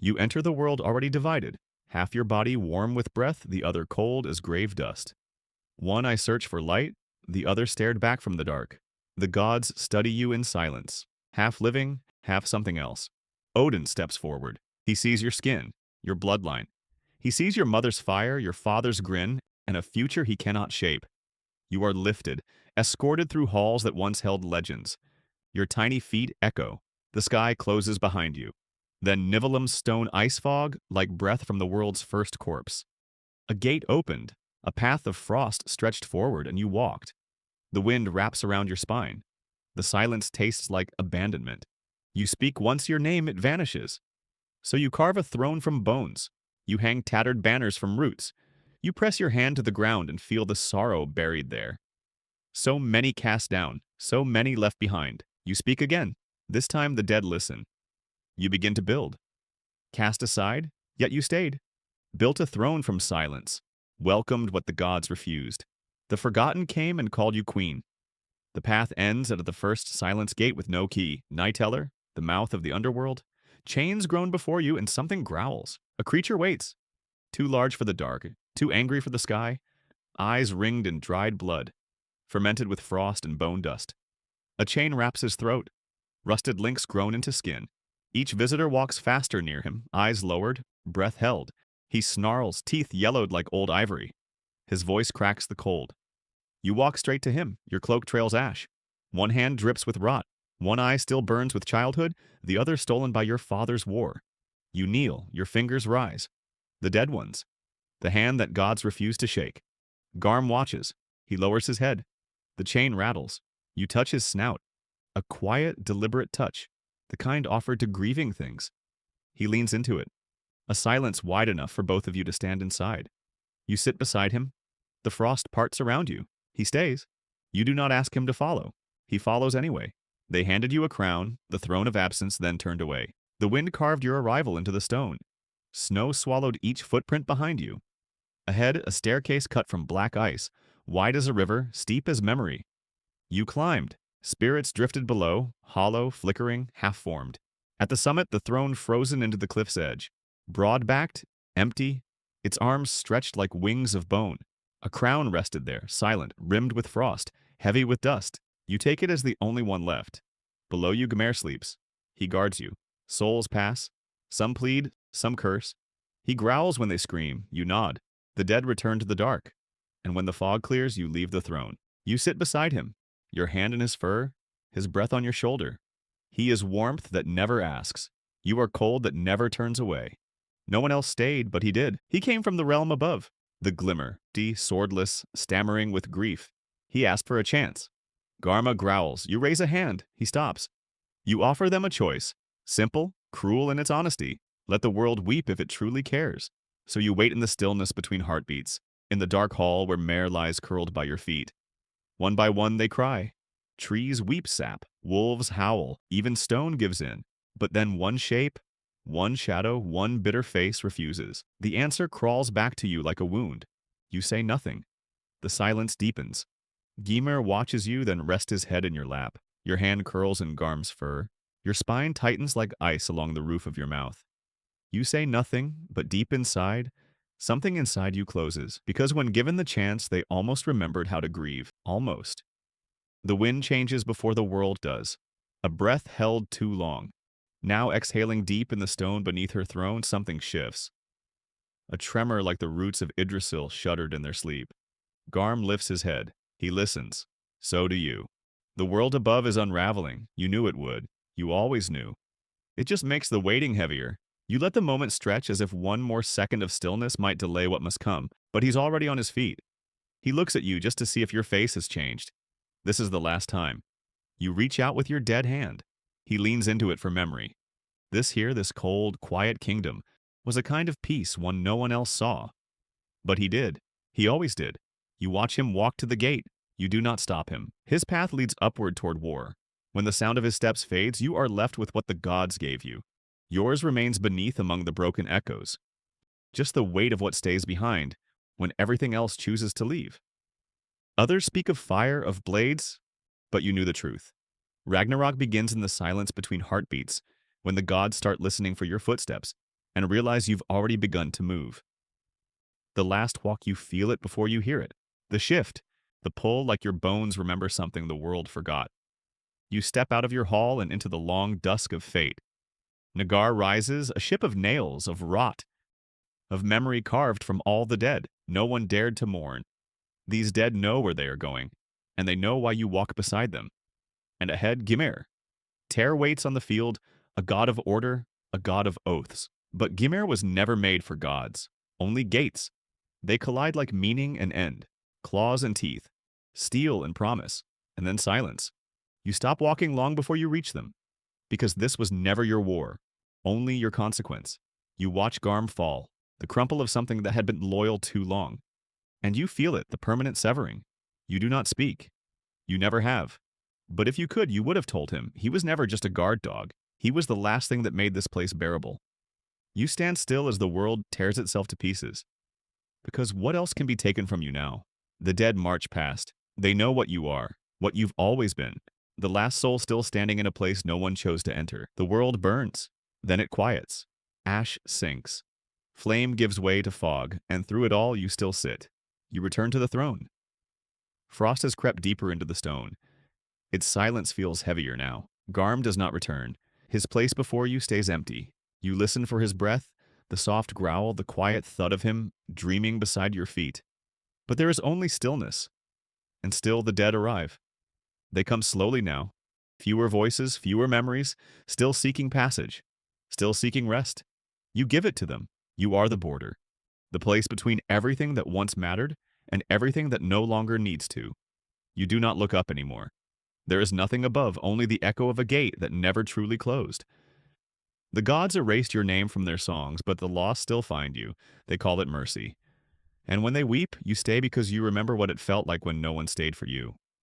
You enter the world already divided, half your body warm with breath, the other cold as grave dust. One eye searched for light, the other stared back from the dark. The gods study you in silence, half living, half something else. Odin steps forward. He sees your skin, your bloodline. He sees your mother's fire, your father's grin, and a future he cannot shape. You are lifted, escorted through halls that once held legends. Your tiny feet echo. The sky closes behind you. Then Nibelheim's stone ice fog, like breath from the world's first corpse. A gate opened. A path of frost stretched forward, and you walked. The wind wraps around your spine. The silence tastes like abandonment. You speak once your name, it vanishes. So you carve a throne from bones. You hang tattered banners from roots. You press your hand to the ground and feel the sorrow buried there. So many cast down, so many left behind. You speak again. This time the dead listen. You begin to build. Cast aside, yet you stayed. Built a throne from silence. Welcomed what the gods refused. The forgotten came and called you queen. The path ends at the first silence gate with no key. Nighteller, the mouth of the underworld. Chains groan before you and something growls. A creature waits. Too large for the dark, too angry for the sky. Eyes ringed in dried blood, fermented with frost and bone dust. A chain wraps his throat. Rusted links grown into skin. Each visitor walks faster near him, eyes lowered, breath held. He snarls, teeth yellowed like old ivory. His voice cracks the cold. You walk straight to him, your cloak trails ash. One hand drips with rot. One eye still burns with childhood, the other stolen by your father's war. You kneel, your fingers rise. The dead ones. The hand that gods refuse to shake. Garm watches. He lowers his head. The chain rattles. You touch his snout. A quiet, deliberate touch, the kind offered to grieving things. He leans into it. A silence wide enough for both of you to stand inside. You sit beside him. The frost parts around you. He stays. You do not ask him to follow. He follows anyway. They handed you a crown, the throne of absence, then turned away. The wind carved your arrival into the stone. Snow swallowed each footprint behind you. Ahead, a staircase cut from black ice, wide as a river, steep as memory. You climbed. Spirits drifted below, hollow, flickering, half-formed. At the summit, the throne frozen into the cliff's edge. Broad-backed, empty, its arms stretched like wings of bone. A crown rested there, silent, rimmed with frost, heavy with dust. You take it as the only one left. Below you, Gmer sleeps. He guards you. Souls pass. Some plead, some curse. He growls when they scream. You nod. The dead return to the dark. And when the fog clears, you leave the throne. You sit beside him. Your hand in his fur, his breath on your shoulder. He is warmth that never asks. You are cold that never turns away. No one else stayed, but he did. He came from the realm above. The glimmer, swordless, stammering with grief. He asked for a chance. Garma growls. You raise a hand. He stops. You offer them a choice. Simple, cruel in its honesty. Let the world weep if it truly cares. So you wait in the stillness between heartbeats, in the dark hall where Mare lies curled by your feet. One by one they cry. Trees weep sap, wolves howl, even stone gives in. But then one shape, one shadow, one bitter face refuses. The answer crawls back to you like a wound. You say nothing. The silence deepens. Gymer watches you, then rests his head in your lap. Your hand curls in Garm's fur. Your spine tightens like ice along the roof of your mouth. You say nothing, but deep inside, something inside you closes, because when given the chance, they almost remembered how to grieve. Almost. The wind changes before the world does. A breath held too long. Now exhaling deep in the stone beneath her throne, something shifts. A tremor like the roots of Yggdrasil shuddered in their sleep. Garm lifts his head. He listens. So do you. The world above is unraveling. You knew it would. You always knew. It just makes the waiting heavier. You let the moment stretch as if one more second of stillness might delay what must come, but he's already on his feet. He looks at you just to see if your face has changed. This is the last time. You reach out with your dead hand. He leans into it for memory. This cold, quiet kingdom was a kind of peace no one else saw. But he did. He always did. You watch him walk to the gate. You do not stop him. His path leads upward toward war. When the sound of his steps fades, you are left with what the gods gave you. Yours remains beneath among the broken echoes. Just the weight of what stays behind when everything else chooses to leave. Others speak of fire, of blades, but you knew the truth. Ragnarok begins in the silence between heartbeats, when the gods start listening for your footsteps. and realize you've already begun to move. The last walk, you feel it before you hear it. The shift, the pull, like your bones remember something the world forgot. You step out of your hall and into the long dusk of fate. Nagar rises, a ship of nails, of rot, of memory carved from all the dead. No one dared to mourn. These dead know where they are going, and they know why you walk beside them. And ahead, Gimir. Terror waits on the field, a god of order, a god of oaths. But Gimir was never made for gods, only gates. They collide like meaning and end, claws and teeth, steel and promise, and then silence. You stop walking long before you reach them, because this was never your war, only your consequence. You watch Garm fall, the crumple of something that had been loyal too long. And you feel it, the permanent severing. You do not speak. You never have. But if you could, you would have told him he was never just a guard dog. He was the last thing that made this place bearable. You stand still as the world tears itself to pieces. Because what else can be taken from you now? The dead march past. They know what you are, what you've always been. The last soul still standing in a place no one chose to enter. The world burns. Then it quiets. Ash sinks. Flame gives way to fog, and through it all you still sit. You return to the throne. Frost has crept deeper into the stone. Its silence feels heavier now. Garm does not return. His place before you stays empty. You listen for his breath, the soft growl, the quiet thud of him dreaming beside your feet. But there is only stillness. And still the dead arrive. They come slowly now. Fewer voices, fewer memories, still seeking passage, still seeking rest. You give it to them. You are the border. The place between everything that once mattered and everything that no longer needs to. You do not look up anymore. There is nothing above, only the echo of a gate that never truly closed. The gods erased your name from their songs, but the lost still find you. They call it mercy. And when they weep, you stay because you remember what it felt like when no one stayed for you.